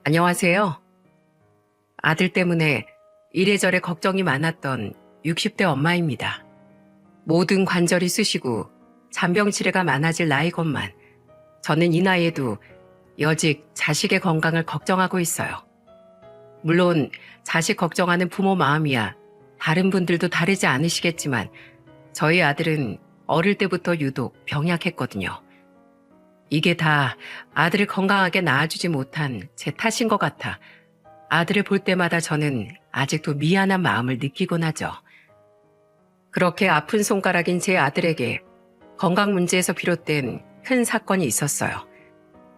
안녕하세요. 아들 때문에 이래저래 걱정이 많았던 60대 엄마입니다. 모든 관절이 쑤시고 잔병치레가 많아질 나이건만 저는 이 나이에도 여직 자식의 건강을 걱정하고 있어요. 물론 자식 걱정하는 부모 마음이야 다른 분들도 다르지 않으시겠지만 저희 아들은 어릴 때부터 유독 병약했거든요. 이게 다 아들을 건강하게 낳아주지 못한 제 탓인 것 같아 아들을 볼 때마다 저는 아직도 미안한 마음을 느끼곤 하죠. 그렇게 아픈 손가락인 제 아들에게 건강 문제에서 비롯된 큰 사건이 있었어요.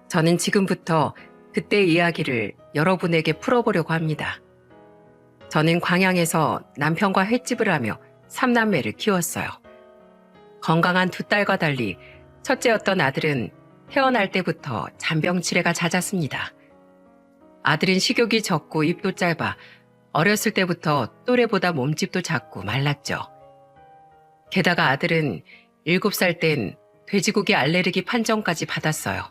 저는 지금부터 그때 이야기를 여러분에게 풀어보려고 합니다. 저는 광양에서 남편과 횟집을 하며 3남매를 키웠어요. 건강한 두 딸과 달리 첫째였던 아들은 태어날 때부터 잔병치레가 잦았습니다. 아들은 식욕이 적고 입도 짧아 어렸을 때부터 또래보다 몸집도 작고 말랐죠. 게다가 아들은 7살 땐 돼지고기 알레르기 판정까지 받았어요.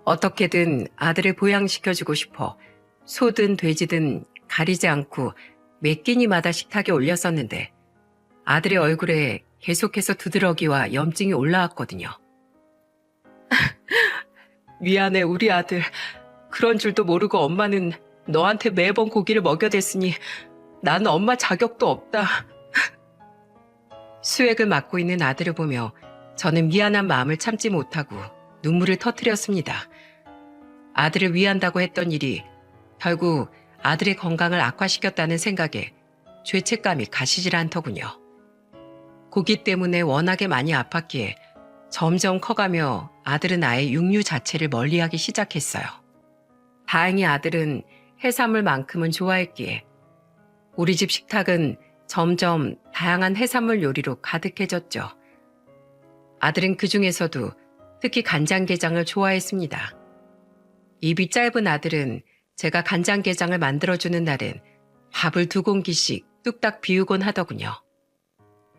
어떻게든 아들을 보양시켜주고 싶어 소든 돼지든 가리지 않고 몇 끼니마다 식탁에 올렸었는데 아들의 얼굴에 계속해서 두드러기와 염증이 올라왔거든요. 미안해, 우리 아들. 그런 줄도 모르고 엄마는 너한테 매번 고기를 먹여댔으니 나는 엄마 자격도 없다. 수액을 맞고 있는 아들을 보며 저는 미안한 마음을 참지 못하고 눈물을 터뜨렸습니다. 아들을 위한다고 했던 일이 결국 아들의 건강을 악화시켰다는 생각에 죄책감이 가시질 않더군요. 고기 때문에 워낙에 많이 아팠기에 점점 커가며 아들은 아예 육류 자체를 멀리하기 시작했어요. 다행히 아들은 해산물만큼은 좋아했기에 우리 집 식탁은 점점 다양한 해산물 요리로 가득해졌죠. 아들은 그 중에서도 특히 간장게장을 좋아했습니다. 입이 짧은 아들은 제가 간장게장을 만들어주는 날엔 밥을 2공기씩 뚝딱 비우곤 하더군요.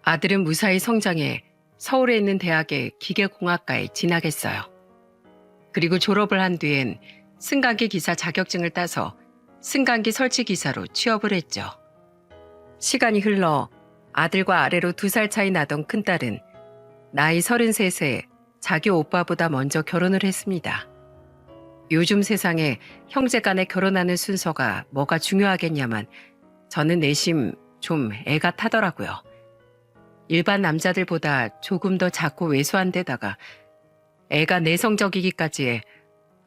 아들은 무사히 성장해 서울에 있는 대학의 기계공학과에 진학했어요. 그리고 졸업을 한 뒤엔 승강기 기사 자격증을 따서 승강기 설치 기사로 취업을 했죠. 시간이 흘러 아들과 아래로 2살 차이 나던 큰딸은 나이 33세 자기 오빠보다 먼저 결혼을 했습니다. 요즘 세상에 형제 간에 결혼하는 순서가 뭐가 중요하겠냐만 저는 내심 좀 애가 타더라고요. 일반 남자들보다 조금 더 작고 왜소한 데다가 애가 내성적이기까지 해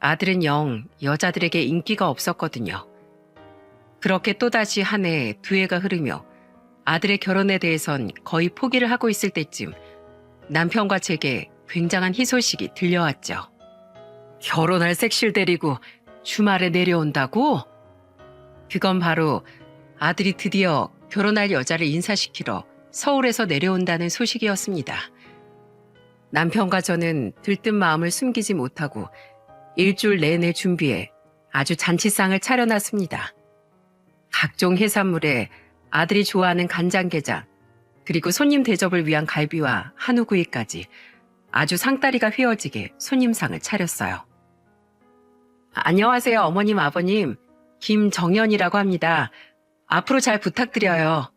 아들은 영 여자들에게 인기가 없었거든요. 그렇게 또다시 한 해, 2해가 흐르며 아들의 결혼에 대해선 거의 포기를 하고 있을 때쯤 남편과 제게 굉장한 희소식이 들려왔죠. 결혼할 섹시를 데리고 주말에 내려온다고? 그건 바로 아들이 드디어 결혼할 여자를 인사시키러 서울에서 내려온다는 소식이었습니다. 남편과 저는 들뜬 마음을 숨기지 못하고 일주일 내내 준비해 아주 잔치상을 차려놨습니다. 각종 해산물에 아들이 좋아하는 간장게장, 그리고 손님 대접을 위한 갈비와 한우구이까지 아주 상다리가 휘어지게 손님상을 차렸어요. 안녕하세요, 어머님, 아버님. 김정연이라고 합니다. 앞으로 잘 부탁드려요.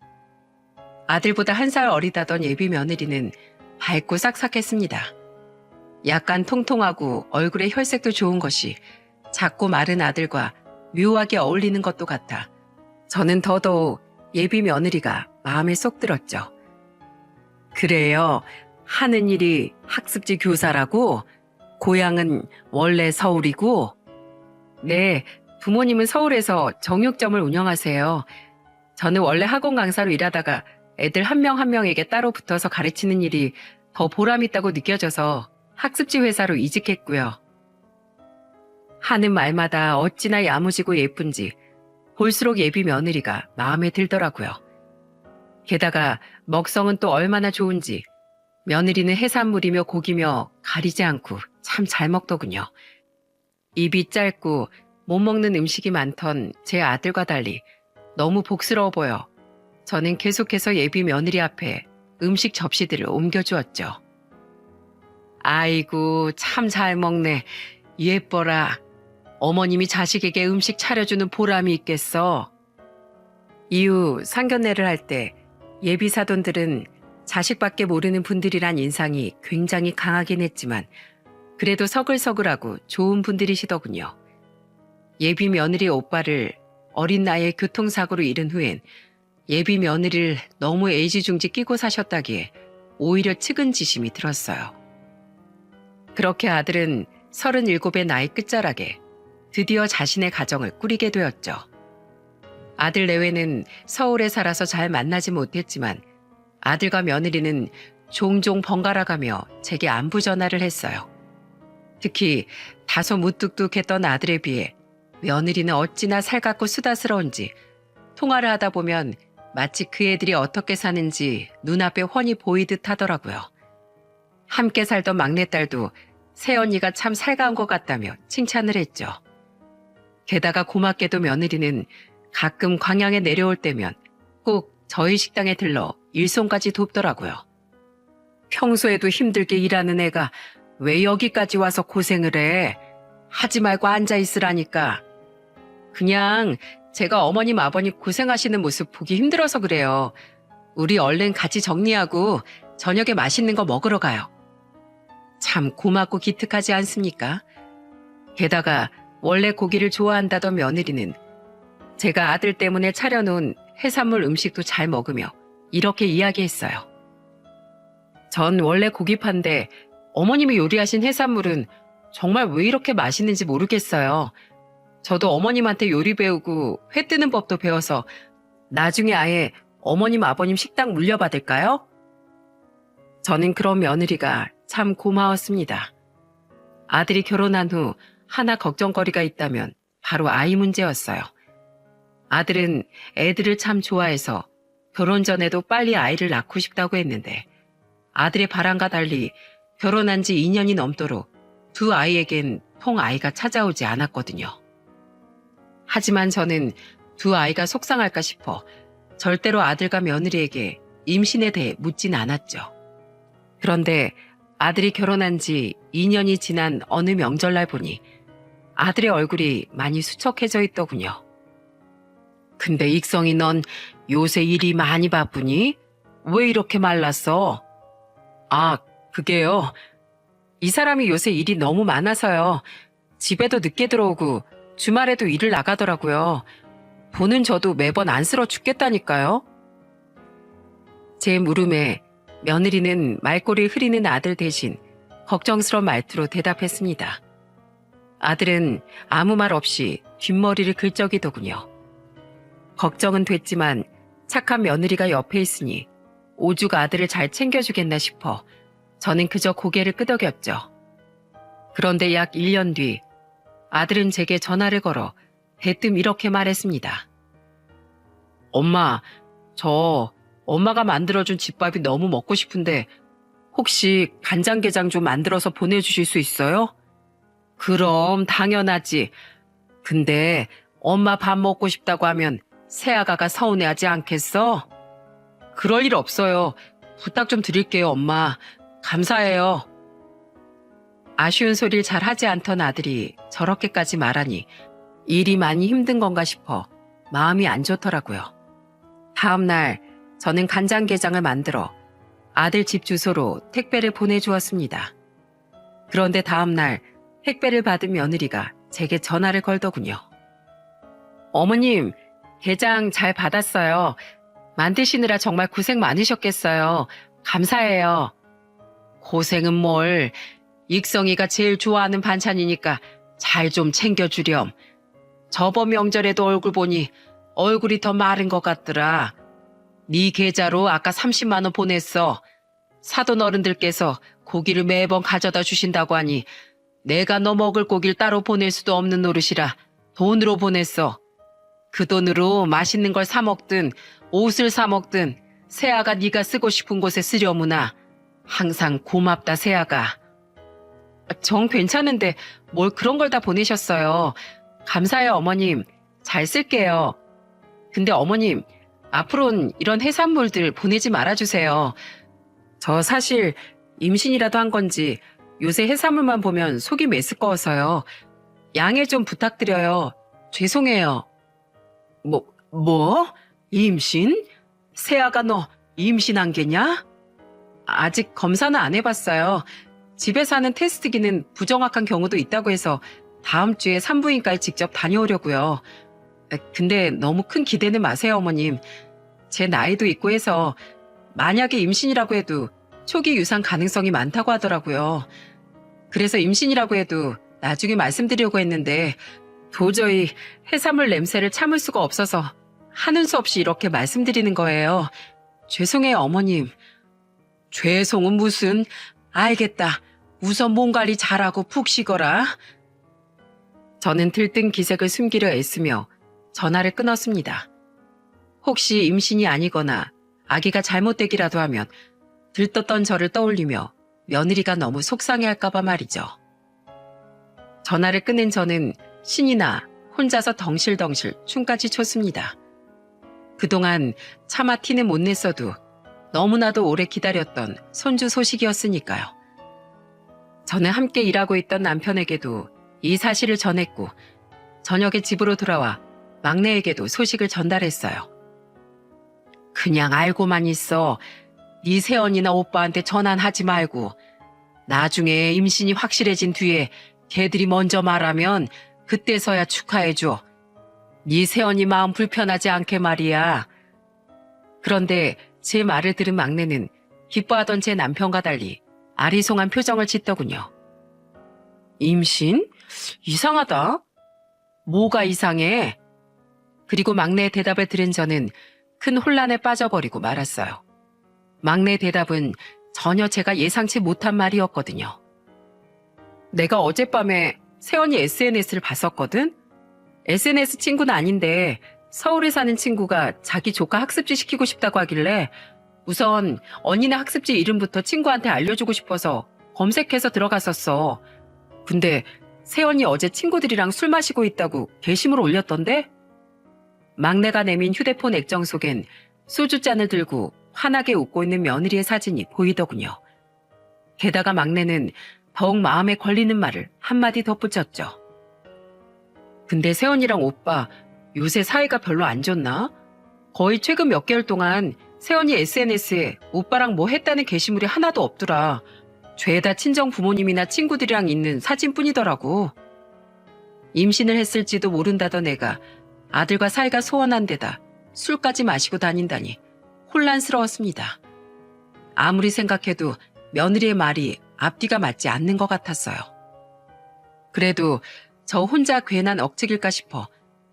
아들보다 1살 어리다던 예비 며느리는 밝고 싹싹했습니다. 약간 통통하고 얼굴에 혈색도 좋은 것이 작고 마른 아들과 묘하게 어울리는 것도 같아 저는 더더욱 예비 며느리가 마음에 쏙 들었죠. 그래요. 하는 일이 학습지 교사라고? 고향은 원래 서울이고? 네, 부모님은 서울에서 정육점을 운영하세요. 저는 원래 학원 강사로 일하다가 애들 한 명 한 명에게 따로 붙어서 가르치는 일이 더 보람있다고 느껴져서 학습지 회사로 이직했고요. 하는 말마다 어찌나 야무지고 예쁜지 볼수록 예비 며느리가 마음에 들더라고요. 게다가 먹성은 또 얼마나 좋은지 며느리는 해산물이며 고기며 가리지 않고 참 잘 먹더군요. 입이 짧고 못 먹는 음식이 많던 제 아들과 달리 너무 복스러워 보여 저는 계속해서 예비 며느리 앞에 음식 접시들을 옮겨주었죠. 아이고 참 잘 먹네. 예뻐라. 어머님이 자식에게 음식 차려주는 보람이 있겠어. 이후 상견례를 할 때 예비 사돈들은 자식밖에 모르는 분들이란 인상이 굉장히 강하긴 했지만 그래도 서글서글하고 좋은 분들이시더군요. 예비 며느리 오빠를 어린 나이에 교통사고로 잃은 후엔 예비 며느리를 너무 애지중지 끼고 사셨다기에 오히려 측은지심이 들었어요. 그렇게 아들은 37의 나이 끝자락에 드디어 자신의 가정을 꾸리게 되었죠. 아들 내외는 서울에 살아서 잘 만나지 못했지만 아들과 며느리는 종종 번갈아가며 제게 안부 전화를 했어요. 특히 다소 무뚝뚝했던 아들에 비해 며느리는 어찌나 살갑고 수다스러운지 통화를 하다 보면 마치 그 애들이 어떻게 사는지 눈앞에 훤히 보이듯 하더라고요. 함께 살던 막내딸도 새언니가 참 살가운 것 같다며 칭찬을 했죠. 게다가 고맙게도 며느리는 가끔 광양에 내려올 때면 꼭 저희 식당에 들러 일손까지 돕더라고요. 평소에도 힘들게 일하는 애가 왜 여기까지 와서 고생을 해? 하지 말고 앉아 있으라니까. 그냥 제가 어머님 아버님 고생하시는 모습 보기 힘들어서 그래요. 우리 얼른 같이 정리하고 저녁에 맛있는 거 먹으러 가요. 참 고맙고 기특하지 않습니까? 게다가 원래 고기를 좋아한다던 며느리는 제가 아들 때문에 차려놓은 해산물 음식도 잘 먹으며 이렇게 이야기했어요. 전 원래 고기파인데 어머님이 요리하신 해산물은 정말 왜 이렇게 맛있는지 모르겠어요. 저도 어머님한테 요리 배우고 회 뜨는 법도 배워서 나중에 아예 어머님 아버님 식당 물려받을까요? 저는 그런 며느리가 참 고마웠습니다. 아들이 결혼한 후 하나 걱정거리가 있다면 바로 아이 문제였어요. 아들은 애들을 참 좋아해서 결혼 전에도 빨리 아이를 낳고 싶다고 했는데 아들의 바람과 달리 결혼한 지 2년이 넘도록 두 아이에겐 통 아이가 찾아오지 않았거든요. 하지만 저는 두 아이가 속상할까 싶어 절대로 아들과 며느리에게 임신에 대해 묻진 않았죠. 그런데 아들이 결혼한 지 2년이 지난 어느 명절날 보니 아들의 얼굴이 많이 수척해져 있더군요. 근데 익성이 넌 요새 일이 많이 바쁘니? 왜 이렇게 말랐어? 아, 그게요. 이 사람이 요새 일이 너무 많아서요. 집에도 늦게 들어오고 주말에도 일을 나가더라고요. 보는 저도 매번 안쓰러 죽겠다니까요. 제 물음에 며느리는 말꼬리 흐리는 아들 대신 걱정스러운 말투로 대답했습니다. 아들은 아무 말 없이 뒷머리를 긁적이더군요. 걱정은 됐지만 착한 며느리가 옆에 있으니 오죽 아들을 잘 챙겨주겠나 싶어 저는 그저 고개를 끄덕였죠. 그런데 약 1년 뒤 아들은 제게 전화를 걸어 대뜸 이렇게 말했습니다. 엄마, 저 엄마가 만들어준 집밥이 너무 먹고 싶은데 혹시 간장게장 좀 만들어서 보내주실 수 있어요? 그럼 당연하지. 근데 엄마 밥 먹고 싶다고 하면 새아가가 서운해하지 않겠어? 그럴 일 없어요. 부탁 좀 드릴게요, 엄마. 감사해요. 아쉬운 소리를 잘 하지 않던 아들이 저렇게까지 말하니 일이 많이 힘든 건가 싶어 마음이 안 좋더라고요. 다음 날 저는 간장게장을 만들어 아들 집 주소로 택배를 보내주었습니다. 그런데 다음 날 택배를 받은 며느리가 제게 전화를 걸더군요. 어머님, 게장 잘 받았어요. 만드시느라 정말 고생 많으셨겠어요. 감사해요. 고생은 뭘. 익성이가 제일 좋아하는 반찬이니까 잘 좀 챙겨주렴. 저번 명절에도 얼굴 보니 얼굴이 더 마른 것 같더라. 네 계좌로 아까 30만 원 보냈어. 사돈 어른들께서 고기를 매번 가져다 주신다고 하니 내가 너 먹을 고기를 따로 보낼 수도 없는 노릇이라 돈으로 보냈어. 그 돈으로 맛있는 걸 사 먹든 옷을 사 먹든 새아가 네가 쓰고 싶은 곳에 쓰려무나. 항상 고맙다 새아가. 정 괜찮은데 뭘 그런 걸 다 보내셨어요. 감사해요 어머님. 잘 쓸게요. 근데 어머님, 앞으로는 이런 해산물들 보내지 말아주세요. 저 사실 임신이라도 한 건지 요새 해산물만 보면 속이 메스꺼워서요. 양해 좀 부탁드려요. 죄송해요. 뭐? 임신? 세아가 너 임신한 게냐? 아직 검사는 안 해봤어요. 집에서 하는 테스트기는 부정확한 경우도 있다고 해서 다음 주에 산부인과에 직접 다녀오려고요. 근데 너무 큰 기대는 마세요, 어머님. 제 나이도 있고 해서 만약에 임신이라고 해도 초기 유산 가능성이 많다고 하더라고요. 그래서 임신이라고 해도 나중에 말씀드리려고 했는데 도저히 해산물 냄새를 참을 수가 없어서 하는 수 없이 이렇게 말씀드리는 거예요. 죄송해요, 어머님. 죄송은 무슨. 알겠다. 우선 몸 관리 잘하고 푹 쉬거라. 저는 들뜬 기색을 숨기려 애쓰며 전화를 끊었습니다. 혹시 임신이 아니거나 아기가 잘못되기라도 하면 들떴던 저를 떠올리며 며느리가 너무 속상해할까봐 말이죠. 전화를 끊은 저는 신이 나 혼자서 덩실덩실 춤까지 췄습니다. 그동안 차마 티는 못 냈어도 너무나도 오래 기다렸던 손주 소식이었으니까요. 저는 함께 일하고 있던 남편에게도 이 사실을 전했고 저녁에 집으로 돌아와 막내에게도 소식을 전달했어요. 그냥 알고만 있어. 네 새언니나 오빠한테 전환하지 말고 나중에 임신이 확실해진 뒤에 걔들이 먼저 말하면 그때서야 축하해줘. 네 새언니 마음 불편하지 않게 말이야. 그런데 제 말을 들은 막내는 기뻐하던 제 남편과 달리 아리송한 표정을 짓더군요. 임신? 이상하다. 뭐가 이상해? 그리고 막내의 대답을 들은 저는 큰 혼란에 빠져버리고 말았어요. 막내의 대답은 전혀 제가 예상치 못한 말이었거든요. 내가 어젯밤에 새언니 SNS를 봤었거든? SNS 친구는 아닌데 서울에 사는 친구가 자기 조카 학습지 시키고 싶다고 하길래 우선 언니네 학습지 이름부터 친구한테 알려주고 싶어서 검색해서 들어갔었어. 근데 새언니 어제 친구들이랑 술 마시고 있다고 게시물 올렸던데? 막내가 내민 휴대폰 액정 속엔 소주잔을 들고 환하게 웃고 있는 며느리의 사진이 보이더군요. 게다가 막내는 더욱 마음에 걸리는 말을 한마디 덧붙였죠. 근데 새언니랑 오빠 요새 사이가 별로 안 좋나? 거의 최근 몇 개월 동안 새언니 SNS에 오빠랑 뭐 했다는 게시물이 하나도 없더라. 죄다 친정 부모님이나 친구들이랑 있는 사진뿐이더라고. 임신을 했을지도 모른다던 애가 아들과 사이가 소원한 데다 술까지 마시고 다닌다니 혼란스러웠습니다. 아무리 생각해도 며느리의 말이 앞뒤가 맞지 않는 것 같았어요. 그래도 저 혼자 괜한 억측일까 싶어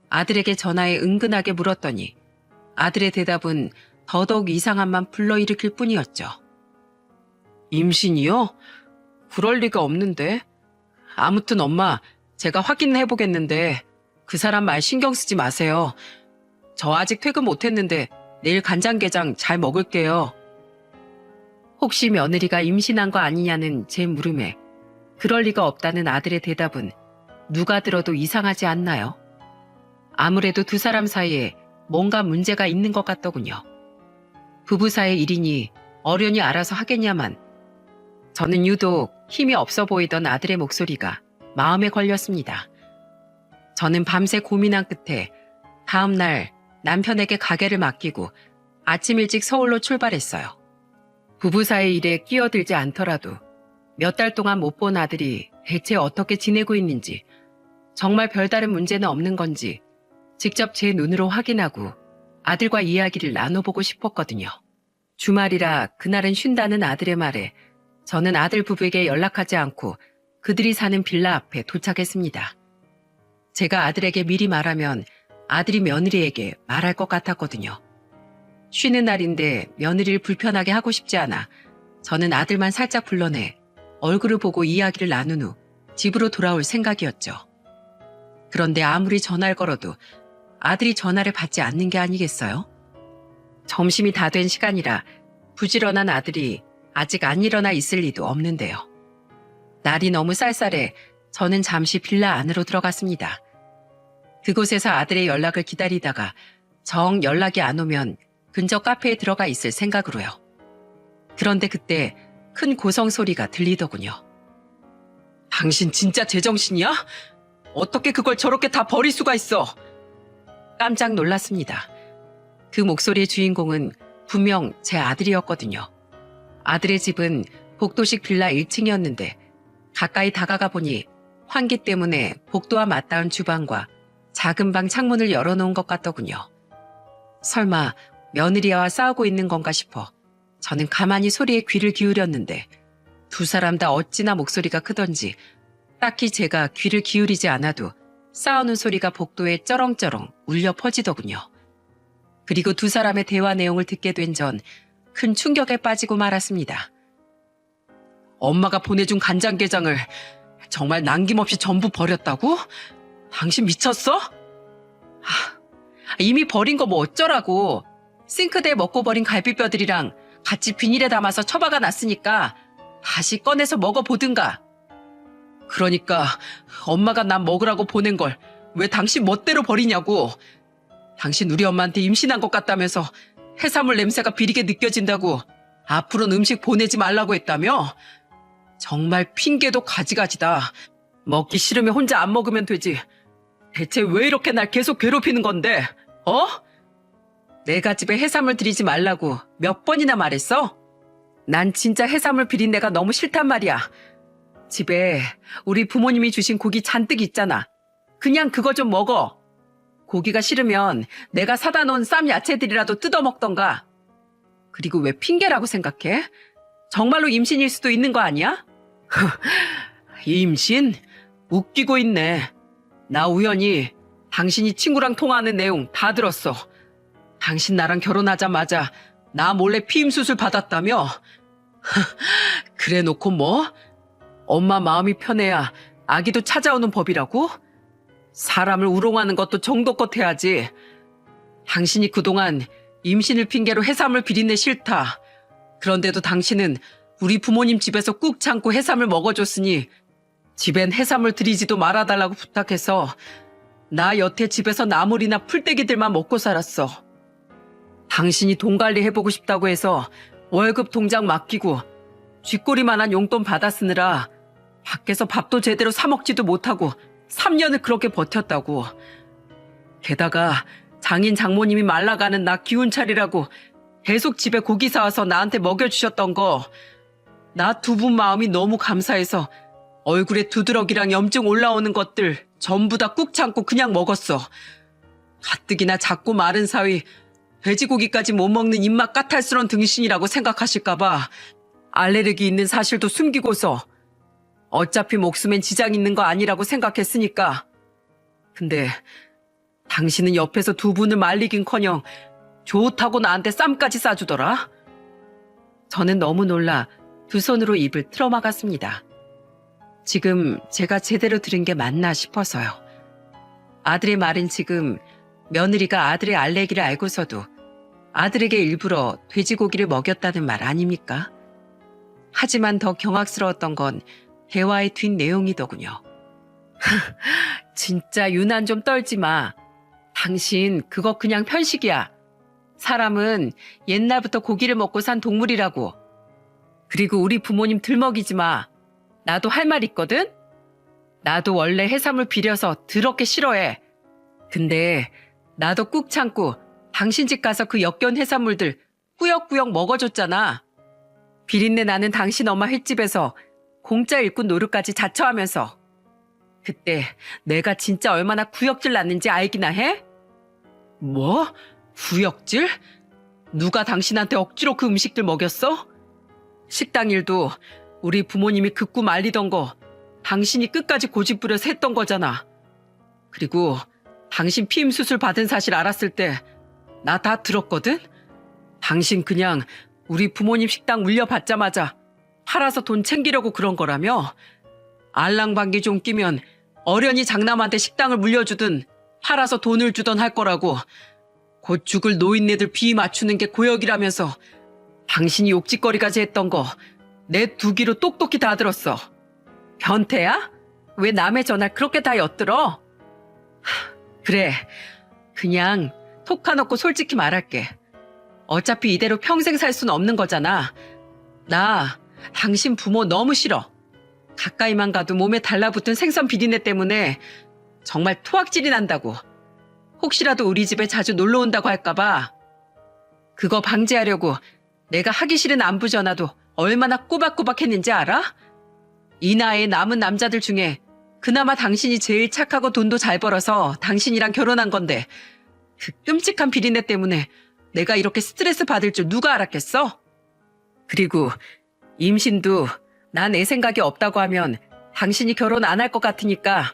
아들에게 전화해 은근하게 물었더니 아들의 대답은 더더욱 이상함만 불러일으킬 뿐이었죠. 임신이요? 그럴 리가 없는데. 아무튼 엄마, 제가 확인해 보겠는데 그 사람 말 신경 쓰지 마세요. 저 아직 퇴근 못했는데 내일 간장게장 잘 먹을게요. 혹시 며느리가 임신한 거 아니냐는 제 물음에 그럴 리가 없다는 아들의 대답은 누가 들어도 이상하지 않나요? 아무래도 두 사람 사이에 뭔가 문제가 있는 것 같더군요. 부부 사이의 일이니 어련히 알아서 하겠냐만 저는 유독 힘이 없어 보이던 아들의 목소리가 마음에 걸렸습니다. 저는 밤새 고민한 끝에 다음 날 남편에게 가게를 맡기고 아침 일찍 서울로 출발했어요. 부부 사이 일에 끼어들지 않더라도 몇 달 동안 못 본 아들이 대체 어떻게 지내고 있는지, 정말 별다른 문제는 없는 건지 직접 제 눈으로 확인하고 아들과 이야기를 나눠보고 싶었거든요. 주말이라 그날은 쉰다는 아들의 말에 저는 아들 부부에게 연락하지 않고 그들이 사는 빌라 앞에 도착했습니다. 제가 아들에게 미리 말하면 아들이 며느리에게 말할 것 같았거든요. 쉬는 날인데 며느리를 불편하게 하고 싶지 않아 저는 아들만 살짝 불러내 얼굴을 보고 이야기를 나눈 후 집으로 돌아올 생각이었죠. 그런데 아무리 전화를 걸어도 아들이 전화를 받지 않는 게 아니겠어요? 점심이 다 된 시간이라 부지런한 아들이 아직 안 일어나 있을 리도 없는데요. 날이 너무 쌀쌀해 저는 잠시 빌라 안으로 들어갔습니다. 그곳에서 아들의 연락을 기다리다가 정 연락이 안 오면 근처 카페에 들어가 있을 생각으로요. 그런데 그때 큰 고성 소리가 들리더군요. 당신 진짜 제정신이야? 어떻게 그걸 저렇게 다 버릴 수가 있어? 깜짝 놀랐습니다. 그 목소리의 주인공은 분명 제 아들이었거든요. 아들의 집은 복도식 빌라 1층이었는데 가까이 다가가 보니 환기 때문에 복도와 맞닿은 주방과 작은 방 창문을 열어놓은 것 같더군요. 설마 며느리와 싸우고 있는 건가 싶어 저는 가만히 소리에 귀를 기울였는데 두 사람 다 어찌나 목소리가 크던지 딱히 제가 귀를 기울이지 않아도 싸우는 소리가 복도에 쩌렁쩌렁 울려 퍼지더군요. 그리고 두 사람의 대화 내용을 듣게 된 전 큰 충격에 빠지고 말았습니다. 엄마가 보내준 간장게장을 정말 남김없이 전부 버렸다고? 당신 미쳤어? 이미 버린 거 뭐 어쩌라고. 싱크대에 먹고 버린 갈비뼈들이랑 같이 비닐에 담아서 처박아 놨으니까 다시 꺼내서 먹어보든가. 그러니까 엄마가 난 먹으라고 보낸 걸 왜 당신 멋대로 버리냐고. 당신 우리 엄마한테 임신한 것 같다면서 해산물 냄새가 비리게 느껴진다고 앞으로는 음식 보내지 말라고 했다며? 정말 핑계도 가지가지다. 먹기 싫으면 혼자 안 먹으면 되지. 대체 왜 이렇게 날 계속 괴롭히는 건데? 어? 내가 집에 해산물 들이지 말라고 몇 번이나 말했어? 난 진짜 해산물 비린내가 너무 싫단 말이야. 집에 우리 부모님이 주신 고기 잔뜩 있잖아. 그냥 그거 좀 먹어. 고기가 싫으면 내가 사다 놓은 쌈 야채들이라도 뜯어 먹던가. 그리고 왜 핑계라고 생각해? 정말로 임신일 수도 있는 거 아니야? 임신? 웃기고 있네. 나 우연히 당신이 친구랑 통화하는 내용 다 들었어. 당신 나랑 결혼하자마자 나 몰래 피임 수술 받았다며? 그래 놓고 뭐? 엄마 마음이 편해야 아기도 찾아오는 법이라고? 사람을 우롱하는 것도 정도껏 해야지. 당신이 그동안 임신을 핑계로 해산물 비린내 싫다. 그런데도 당신은 우리 부모님 집에서 꾹 참고 해산물 먹어줬으니 집엔 해산물 들이지도 말아달라고 부탁해서 나 여태 집에서 나물이나 풀떼기들만 먹고 살았어. 당신이 돈 관리해보고 싶다고 해서 월급 통장 맡기고 쥐꼬리만한 용돈 받아 쓰느라 밖에서 밥도 제대로 사 먹지도 못하고 3년을 그렇게 버텼다고. 게다가 장인 장모님이 말라가는 나 기운 차리라고 계속 집에 고기 사와서 나한테 먹여주셨던 거, 나 두 분 마음이 너무 감사해서 얼굴에 두드러기랑 염증 올라오는 것들 전부 다 꾹 참고 그냥 먹었어. 가뜩이나 작고 마른 사위 돼지고기까지 못 먹는 입맛 까탈스런 등신이라고 생각하실까봐 알레르기 있는 사실도 숨기고서 어차피 목숨엔 지장 있는 거 아니라고 생각했으니까. 근데 당신은 옆에서 두 분을 말리긴커녕 좋다고 나한테 쌈까지 싸주더라. 저는 너무 놀라 두 손으로 입을 틀어막았습니다. 지금 제가 제대로 들은 게 맞나 싶어서요. 아들의 말은 지금 며느리가 아들의 알레르기를 알고서도 아들에게 일부러 돼지고기를 먹였다는 말 아닙니까? 하지만 더 경악스러웠던 건 대화의 뒷내용이더군요. 진짜 유난 좀 떨지 마. 당신 그거 그냥 편식이야. 사람은 옛날부터 고기를 먹고 산 동물이라고. 그리고 우리 부모님 들먹이지 마. 나도 할 말 있거든? 나도 원래 해산물 비려서 더럽게 싫어해. 근데 나도 꾹 참고 당신 집 가서 그 역겨운 해산물들 꾸역꾸역 먹어줬잖아. 비린내 나는 당신 엄마 횟집에서 공짜 일꾼 노릇까지 자처하면서. 그때 내가 진짜 얼마나 구역질 났는지 알기나 해? 뭐? 구역질? 누가 당신한테 억지로 그 음식들 먹였어? 식당 일도 우리 부모님이 극구 말리던 거 당신이 끝까지 고집부려서 했던 거잖아. 그리고 당신 피임 수술 받은 사실 알았을 때 나 다 들었거든? 당신 그냥 우리 부모님 식당 물려받자마자 팔아서 돈 챙기려고 그런 거라며? 알랑방귀 좀 끼면 어련히 장남한테 식당을 물려주든 팔아서 돈을 주던 할 거라고. 곧 죽을 노인네들 비위 맞추는 게 고역이라면서 당신이 욕짓거리까지 했던 거 내 두 귀로 똑똑히 다 들었어. 변태야? 왜 남의 전화를 그렇게 다 엿들어? 그래, 그냥 톡 까놓고 솔직히 말할게. 어차피 이대로 평생 살 수는 없는 거잖아. 나 당신 부모 너무 싫어. 가까이만 가도 몸에 달라붙은 생선 비린내 때문에 정말 토악질이 난다고. 혹시라도 우리 집에 자주 놀러 온다고 할까봐. 그거 방지하려고 내가 하기 싫은 안부 전화도 얼마나 꼬박꼬박 했는지 알아? 이 나이에 남은 남자들 중에 그나마 당신이 제일 착하고 돈도 잘 벌어서 당신이랑 결혼한 건데 그 끔찍한 비린내 때문에 내가 이렇게 스트레스 받을 줄 누가 알았겠어? 그리고 임신도 난 애 생각이 없다고 하면 당신이 결혼 안 할 것 같으니까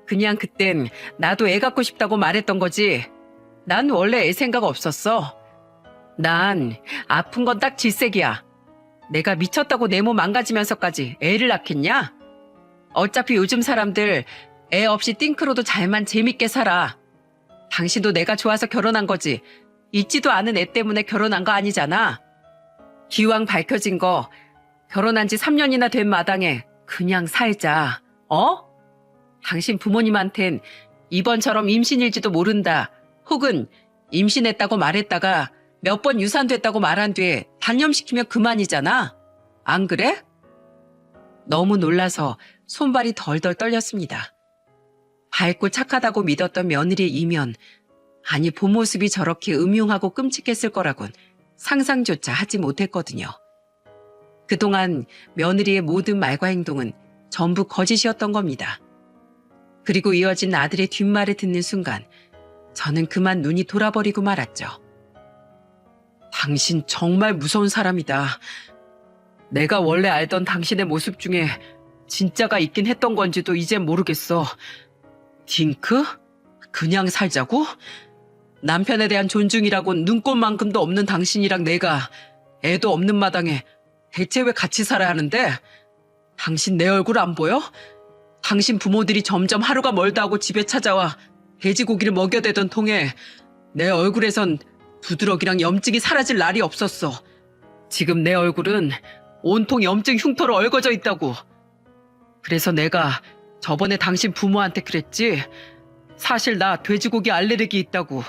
그냥 그땐 나도 애 갖고 싶다고 말했던 거지. 난 원래 애 생각 없었어. 난 아픈 건 딱 질색이야. 내가 미쳤다고 내 몸 망가지면서까지 애를 낳겠냐? 어차피 요즘 사람들 애 없이 띵크로도 잘만 재밌게 살아. 당신도 내가 좋아서 결혼한 거지. 있지도 않은 애 때문에 결혼한 거 아니잖아. 기왕 밝혀진 거 결혼한 지 3년이나 된 마당에 그냥 살자. 어? 당신 부모님한텐 이번처럼 임신일지도 모른다. 혹은 임신했다고 말했다가 몇 번 유산됐다고 말한 뒤에 단념시키면 그만이잖아. 안 그래? 너무 놀라서 손발이 덜덜 떨렸습니다. 밝고 착하다고 믿었던 며느리의 이면, 아니 본 모습이 저렇게 음흉하고 끔찍했을 거라곤 상상조차 하지 못했거든요. 그동안 며느리의 모든 말과 행동은 전부 거짓이었던 겁니다. 그리고 이어진 아들의 뒷말을 듣는 순간 저는 그만 눈이 돌아버리고 말았죠. 당신 정말 무서운 사람이다. 내가 원래 알던 당신의 모습 중에 진짜가 있긴 했던 건지도 이젠 모르겠어. 딩크? 그냥 살자고? 남편에 대한 존중이라곤 눈꼽만큼도 없는 당신이랑 내가 애도 없는 마당에 대체 왜 같이 살아야 하는데? 당신 내 얼굴 안 보여? 당신 부모들이 점점 하루가 멀다 하고 집에 찾아와 돼지고기를 먹여대던 통에 내 얼굴에선 부드러기랑 염증이 사라질 날이 없었어. 지금 내 얼굴은 온통 염증 흉터로 얽어져 있다고. 그래서 내가 저번에 당신 부모한테 그랬지. 사실 나 돼지고기 알레르기 있다고.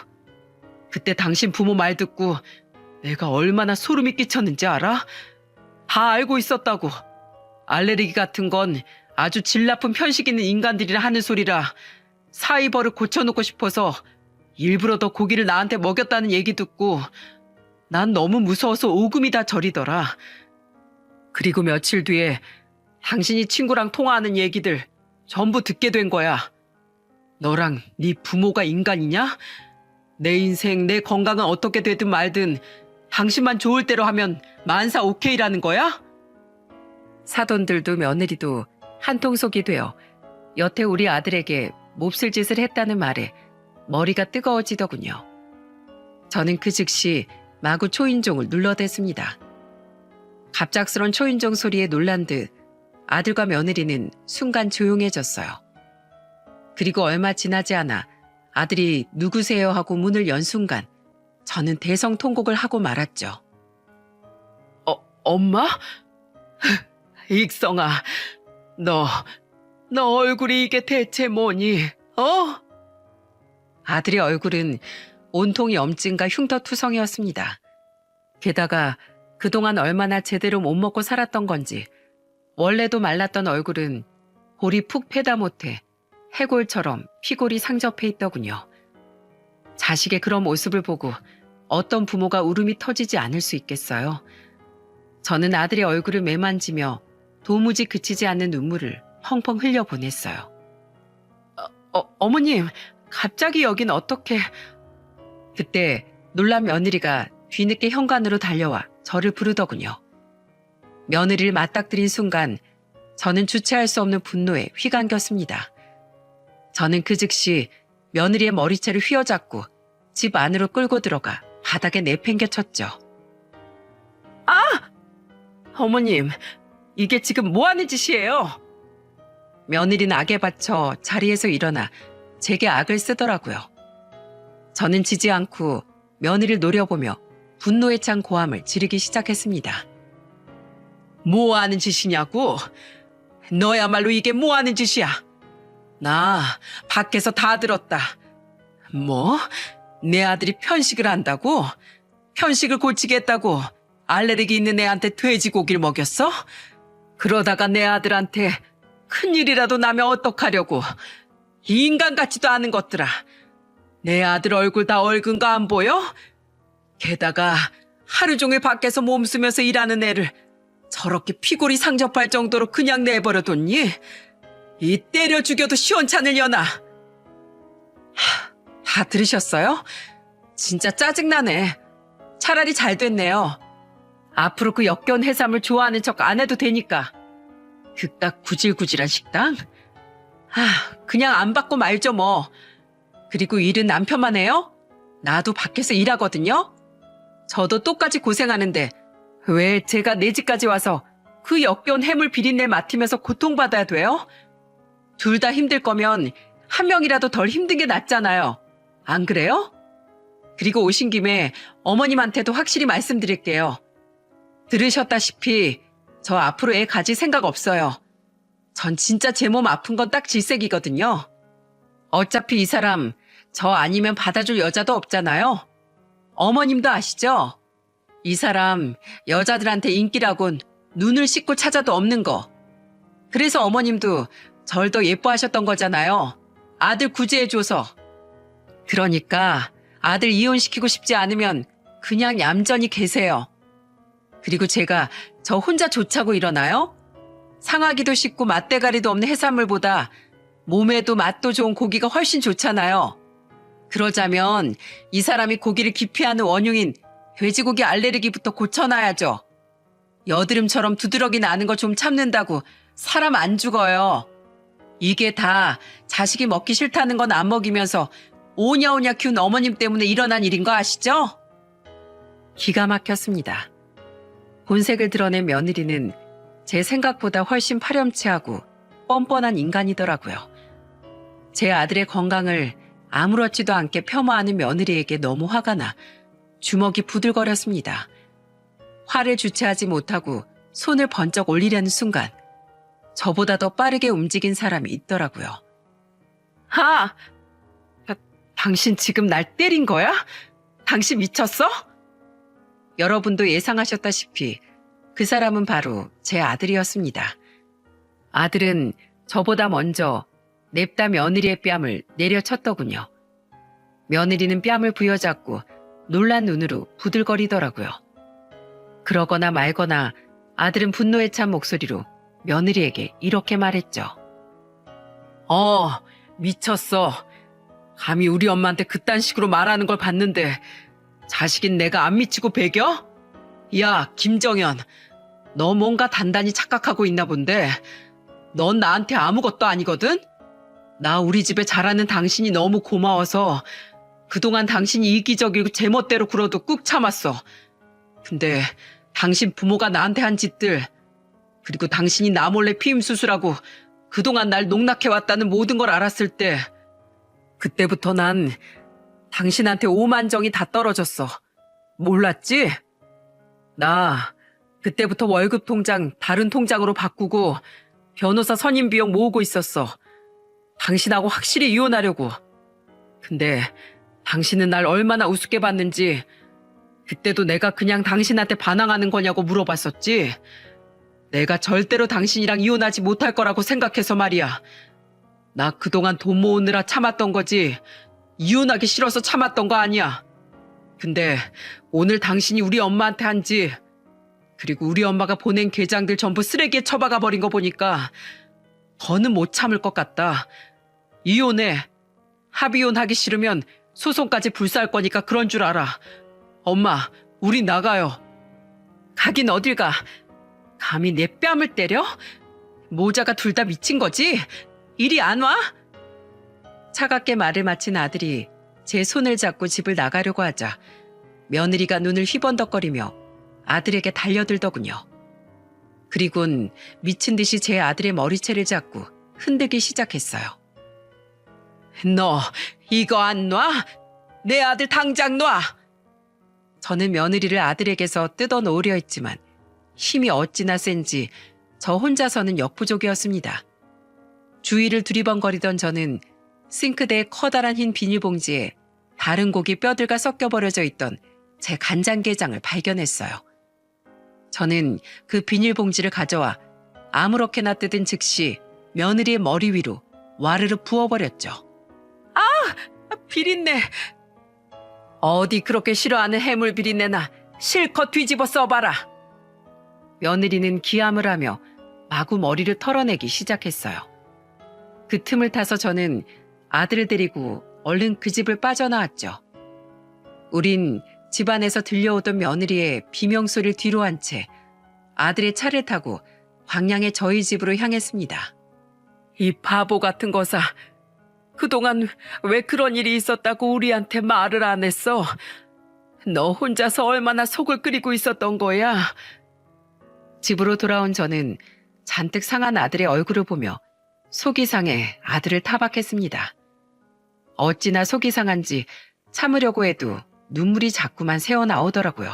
그때 당신 부모 말 듣고 내가 얼마나 소름이 끼쳤는지 알아? 다 알고 있었다고. 알레르기 같은 건 아주 질 나쁜 편식 있는 인간들이라 하는 소리라 사이 버릇 고쳐놓고 싶어서 일부러 더 고기를 나한테 먹였다는 얘기 듣고 난 너무 무서워서 오금이 다 저리더라. 그리고 며칠 뒤에 당신이 친구랑 통화하는 얘기들 전부 듣게 된 거야. 너랑 네 부모가 인간이냐? 내 인생, 내 건강은 어떻게 되든 말든 당신만 좋을 대로 하면 만사 오케이라는 거야? 사돈들도 며느리도 한통속이 되어 여태 우리 아들에게 몹쓸 짓을 했다는 말에 머리가 뜨거워지더군요. 저는 그 즉시 마구 초인종을 눌러댔습니다. 갑작스런 초인종 소리에 놀란 듯 아들과 며느리는 순간 조용해졌어요. 그리고 얼마 지나지 않아 아들이 누구세요 하고 문을 연 순간 저는 대성통곡을 하고 말았죠. 엄마? 익성아, 너 얼굴이 이게 대체 뭐니? 아들의 얼굴은 온통 염증과 흉터투성이었습니다. 게다가 그동안 얼마나 제대로 못 먹고 살았던 건지 원래도 말랐던 얼굴은 볼이 푹 패다 못해 해골처럼 피골이 상접해 있더군요. 자식의 그런 모습을 보고 어떤 부모가 울음이 터지지 않을 수 있겠어요. 저는 아들의 얼굴을 매만지며 도무지 그치지 않는 눈물을 펑펑 흘려보냈어요. 어머님, 갑자기 여긴 어떻게... 그때 놀란 며느리가 뒤늦게 현관으로 달려와 저를 부르더군요. 며느리를 맞닥뜨린 순간 저는 주체할 수 없는 분노에 휘감겼습니다. 저는 그 즉시 며느리의 머리채를 휘어잡고 집 안으로 끌고 들어가 바닥에 내팽개쳤죠. 아! 어머님, 이게 지금 뭐 하는 짓이에요? 며느리는 악에 받쳐 자리에서 일어나 제게 악을 쓰더라고요. 저는 지지 않고 며느리를 노려보며 분노에 찬 고함을 지르기 시작했습니다. 뭐 하는 짓이냐고? 너야말로 이게 뭐 하는 짓이야? 나 밖에서 다 들었다. 뭐? 내 아들이 편식을 한다고? 편식을 고치게 했다고 알레르기 있는 애한테 돼지고기를 먹였어? 그러다가 내 아들한테 큰일이라도 나면 어떡하려고? 이 인간 같지도 않은 것들아. 내 아들 얼굴 다 얼근 거 안 보여? 게다가 하루 종일 밖에서 몸쓰면서 일하는 애를 저렇게 피골이 상접할 정도로 그냥 내버려뒀니? 이 때려 죽여도 시원찮으려나? 다 들으셨어요? 진짜 짜증나네. 차라리 잘 됐네요. 앞으로 그 역겨운 해삼을 좋아하는 척 안 해도 되니까. 그깟 구질구질한 식당? 그냥 안 받고 말죠 뭐. 그리고 일은 남편만 해요? 나도 밖에서 일하거든요. 저도 똑같이 고생하는데 왜 제가 내 집까지 와서 그 역겨운 해물 비린내 맡으면서 고통받아야 돼요? 둘 다 힘들 거면 한 명이라도 덜 힘든 게 낫잖아요. 안 그래요? 그리고 오신 김에 어머님한테도 확실히 말씀드릴게요. 들으셨다시피 저 앞으로 애 가질 생각 없어요. 전 진짜 제 몸 아픈 건 딱 질색이거든요. 어차피 이 사람 저 아니면 받아줄 여자도 없잖아요. 어머님도 아시죠? 이 사람 여자들한테 인기라곤 눈을 씻고 찾아도 없는 거. 그래서 어머님도 절 더 예뻐하셨던 거잖아요. 아들 구제해줘서. 그러니까 아들 이혼시키고 싶지 않으면 그냥 얌전히 계세요. 그리고 제가 저 혼자 좋자고 일어나요? 상하기도 쉽고 맛대가리도 없는 해산물보다 몸에도 맛도 좋은 고기가 훨씬 좋잖아요. 그러자면 이 사람이 고기를 기피하는 원흉인 돼지고기 알레르기부터 고쳐놔야죠. 여드름처럼 두드러기 나는 거 좀 참는다고 사람 안 죽어요. 이게 다 자식이 먹기 싫다는 건 안 먹이면서 오냐오냐 키운 어머님 때문에 일어난 일인 거 아시죠? 기가 막혔습니다. 본색을 드러낸 며느리는 제 생각보다 훨씬 파렴치하고 뻔뻔한 인간이더라고요. 제 아들의 건강을 아무렇지도 않게 폄하하는 며느리에게 너무 화가 나 주먹이 부들거렸습니다. 화를 주체하지 못하고 손을 번쩍 올리려는 순간 저보다 더 빠르게 움직인 사람이 있더라고요. 당신 지금 날 때린 거야? 당신 미쳤어? 여러분도 예상하셨다시피 그 사람은 바로 제 아들이었습니다. 아들은 저보다 먼저 냅다 며느리의 뺨을 내려쳤더군요. 며느리는 뺨을 부여잡고 놀란 눈으로 부들거리더라고요. 그러거나 말거나 아들은 분노에 찬 목소리로 며느리에게 이렇게 말했죠. 미쳤어. 감히 우리 엄마한테 그딴 식으로 말하는 걸 봤는데 자식인 내가 안 미치고 배겨? 야, 김정연. 너 뭔가 단단히 착각하고 있나 본데 넌 나한테 아무것도 아니거든? 나 우리 집에 자라는 당신이 너무 고마워서 그동안 당신이 이기적이고 제멋대로 굴어도 꾹 참았어. 근데 당신 부모가 나한테 한 짓들, 그리고 당신이 나 몰래 피임 수술하고 그동안 날 농락해왔다는 모든 걸 알았을 때 그때부터 난 당신한테 오만정이 다 떨어졌어. 몰랐지? 나 그때부터 월급 통장 다른 통장으로 바꾸고 변호사 선임 비용 모으고 있었어. 당신하고 확실히 이혼하려고. 근데 당신은 날 얼마나 우습게 봤는지 그때도 내가 그냥 당신한테 반항하는 거냐고 물어봤었지. 내가 절대로 당신이랑 이혼하지 못할 거라고 생각해서 말이야. 나 그동안 돈 모으느라 참았던 거지 이혼하기 싫어서 참았던 거 아니야. 근데 오늘 당신이 우리 엄마한테 한 짓, 그리고 우리 엄마가 보낸 게장들 전부 쓰레기에 처박아 버린 거 보니까 더는 못 참을 것 같다. 이혼해. 합의혼 하기 싫으면 소송까지 불사할 거니까 그런 줄 알아. 엄마, 우리 나가요. 가긴 어딜 가. 감히 내 뺨을 때려? 모자가 둘 다 미친 거지? 이리 안 와? 차갑게 말을 마친 아들이 제 손을 잡고 집을 나가려고 하자 며느리가 눈을 휘번덕거리며 아들에게 달려들더군요. 그리곤 미친 듯이 제 아들의 머리채를 잡고 흔들기 시작했어요. 너 이거 안 놔? 내 아들 당장 놔! 저는 며느리를 아들에게서 뜯어놓으려 했지만 힘이 어찌나 센지 저 혼자서는 역부족이었습니다. 주위를 두리번거리던 저는 싱크대의 커다란 흰 비닐봉지에 다른 고기 뼈들과 섞여 버려져 있던 제 간장게장을 발견했어요. 저는 그 비닐봉지를 가져와 아무렇게나 뜯은 즉시 며느리의 머리 위로 와르르 부어버렸죠. 아! 비린내! 어디 그렇게 싫어하는 해물 비린내나 실컷 뒤집어 써봐라. 며느리는 기함을 하며 마구 머리를 털어내기 시작했어요. 그 틈을 타서 저는 아들을 데리고 얼른 그 집을 빠져나왔죠. 우린 집안에서 들려오던 며느리의 비명소리를 뒤로 한 채 아들의 차를 타고 광양의 저희 집으로 향했습니다. 이 바보 같은 거사. 그동안 왜 그런 일이 있었다고 우리한테 말을 안 했어? 너 혼자서 얼마나 속을 끓이고 있었던 거야? 집으로 돌아온 저는 잔뜩 상한 아들의 얼굴을 보며 속이 상해 아들을 타박했습니다. 어찌나 속이 상한지 참으려고 해도 눈물이 자꾸만 새어나오더라고요.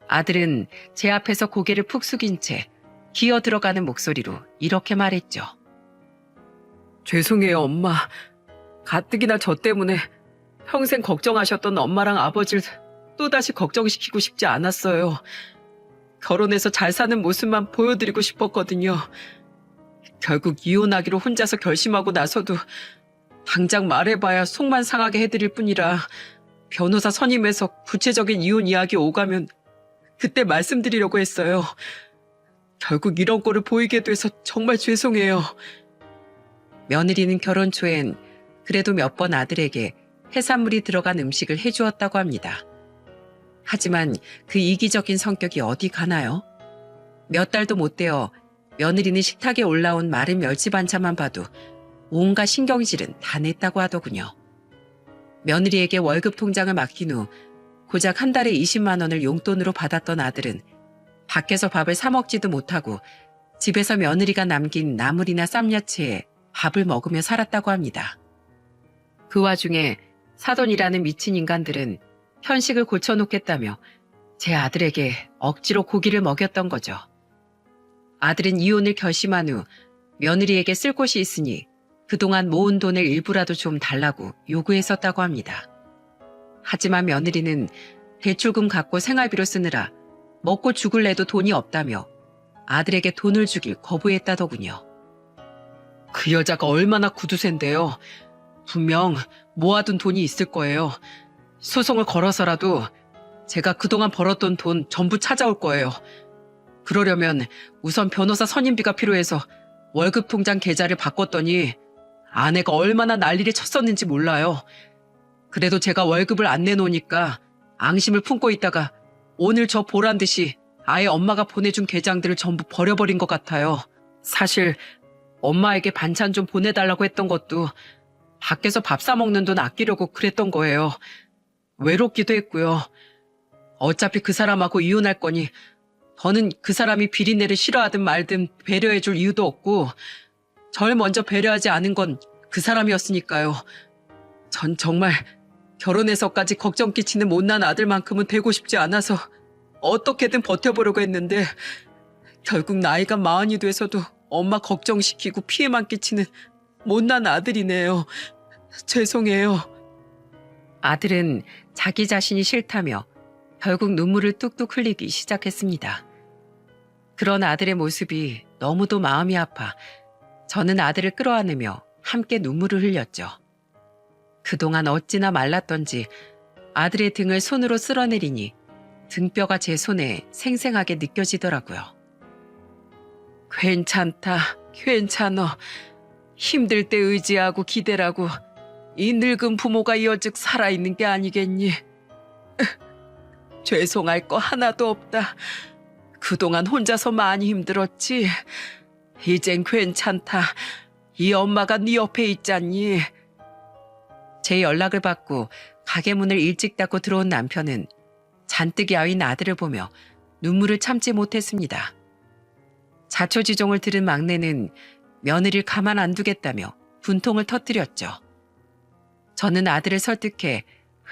아들은 제 앞에서 고개를 푹 숙인 채 기어 들어가는 목소리로 이렇게 말했죠. 죄송해요, 엄마. 가뜩이나 저 때문에 평생 걱정하셨던 엄마랑 아버지를 또다시 걱정시키고 싶지 않았어요. 결혼해서 잘 사는 모습만 보여드리고 싶었거든요. 결국 이혼하기로 혼자서 결심하고 나서도 당장 말해봐야 속만 상하게 해드릴 뿐이라 변호사 선임해서 구체적인 이혼 이야기 오가면 그때 말씀드리려고 했어요. 결국 이런 꼴을 보이게 돼서 정말 죄송해요. 며느리는 결혼 초엔 그래도 몇 번 아들에게 해산물이 들어간 음식을 해주었다고 합니다. 하지만 그 이기적인 성격이 어디 가나요? 몇 달도 못 되어 며느리는 식탁에 올라온 마른 멸치 반찬만 봐도 온갖 신경질은 다 냈다고 하더군요. 며느리에게 월급 통장을 맡긴 후 고작 한 달에 20만 원을 용돈으로 받았던 아들은 밖에서 밥을 사 먹지도 못하고 집에서 며느리가 남긴 나물이나 쌈야채에 밥을 먹으며 살았다고 합니다. 그 와중에 사돈이라는 미친 인간들은 현식을 고쳐놓겠다며 제 아들에게 억지로 고기를 먹였던 거죠. 아들은 이혼을 결심한 후 며느리에게 쓸 곳이 있으니 그동안 모은 돈을 일부라도 좀 달라고 요구했었다고 합니다. 하지만 며느리는 대출금 갖고 생활비로 쓰느라 먹고 죽을래도 돈이 없다며 아들에게 돈을 주길 거부했다더군요. 그 여자가 얼마나 구두쇠인데요. 분명 모아둔 돈이 있을 거예요. 소송을 걸어서라도 제가 그동안 벌었던 돈 전부 찾아올 거예요. 그러려면 우선 변호사 선임비가 필요해서 월급 통장 계좌를 바꿨더니 아내가 얼마나 난리를 쳤었는지 몰라요. 그래도 제가 월급을 안 내놓으니까 앙심을 품고 있다가 오늘 저 보란 듯이 아예 엄마가 보내준 계장들을 전부 버려버린 것 같아요. 사실 엄마에게 반찬 좀 보내달라고 했던 것도 밖에서 밥 사 먹는 돈 아끼려고 그랬던 거예요. 외롭기도 했고요. 어차피 그 사람하고 이혼할 거니 저는 그 사람이 비린내를 싫어하든 말든 배려해줄 이유도 없고 절 먼저 배려하지 않은 건 그 사람이었으니까요. 전 정말 결혼해서까지 걱정 끼치는 못난 아들만큼은 되고 싶지 않아서 어떻게든 버텨보려고 했는데 결국 나이가 40이 돼서도 엄마 걱정시키고 피해만 끼치는 못난 아들이네요. 죄송해요. 아들은 자기 자신이 싫다며 결국 눈물을 뚝뚝 흘리기 시작했습니다. 그런 아들의 모습이 너무도 마음이 아파 저는 아들을 끌어안으며 함께 눈물을 흘렸죠. 그동안 어찌나 말랐던지 아들의 등을 손으로 쓸어내리니 등뼈가 제 손에 생생하게 느껴지더라고요. 괜찮다, 괜찮어. 힘들 때 의지하고 기대라고 이 늙은 부모가 이어즉 살아있는 게 아니겠니? 죄송할 거 하나도 없다. 그동안 혼자서 많이 힘들었지. 이젠 괜찮다. 이 엄마가 네 옆에 있잖니. 제 연락을 받고 가게 문을 일찍 닫고 들어온 남편은 잔뜩 야윈 아들을 보며 눈물을 참지 못했습니다. 자초지종을 들은 막내는 며느리를 가만 안 두겠다며 분통을 터뜨렸죠. 저는 아들을 설득해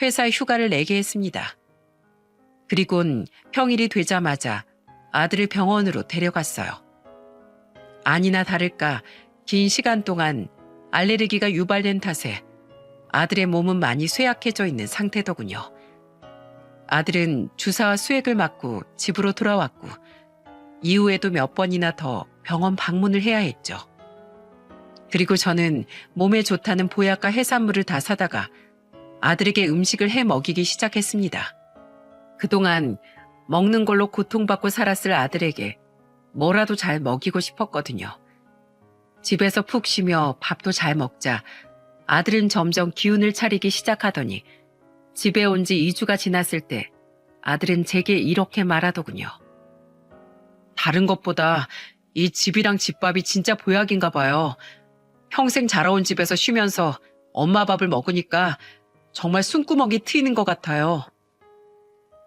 회사에 휴가를 내게 했습니다. 그리곤 평일이 되자마자 아들을 병원으로 데려갔어요. 아니나 다를까 긴 시간 동안 알레르기가 유발된 탓에 아들의 몸은 많이 쇠약해져 있는 상태더군요. 아들은 주사와 수액을 맞고 집으로 돌아왔고 이후에도 몇 번이나 더 병원 방문을 해야 했죠. 그리고 저는 몸에 좋다는 보약과 해산물을 다 사다가 아들에게 음식을 해 먹이기 시작했습니다. 그동안 먹는 걸로 고통받고 살았을 아들에게 뭐라도 잘 먹이고 싶었거든요. 집에서 푹 쉬며 밥도 잘 먹자 아들은 점점 기운을 차리기 시작하더니 집에 온 지 2주가 지났을 때 아들은 제게 이렇게 말하더군요. 다른 것보다 이 집이랑 집밥이 진짜 보약인가 봐요. 평생 자라온 집에서 쉬면서 엄마 밥을 먹으니까 정말 숨구멍이 트이는 것 같아요.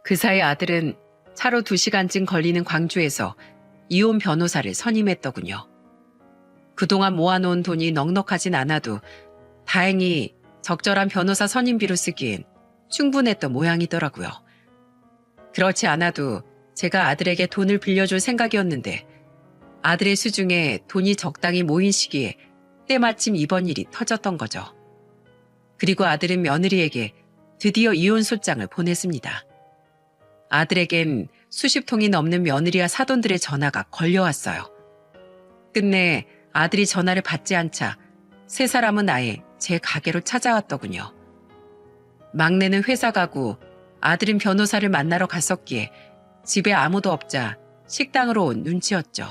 그 사이 아들은 차로 2시간쯤 걸리는 광주에서 이혼 변호사를 선임했더군요. 그동안 모아놓은 돈이 넉넉하진 않아도 다행히 적절한 변호사 선임비로 쓰기엔 충분했던 모양이더라고요. 그렇지 않아도 제가 아들에게 돈을 빌려줄 생각이었는데 아들의 수중에 돈이 적당히 모인 시기에 때마침 이번 일이 터졌던 거죠. 그리고 아들은 며느리에게 드디어 이혼 소장을 보냈습니다. 아들에겐 수십 통이 넘는 며느리와 사돈들의 전화가 걸려왔어요. 끝내 아들이 전화를 받지 않자 세 사람은 아예 제 가게로 찾아왔더군요. 막내는 회사 가고 아들은 변호사를 만나러 갔었기에 집에 아무도 없자 식당으로 온 눈치였죠.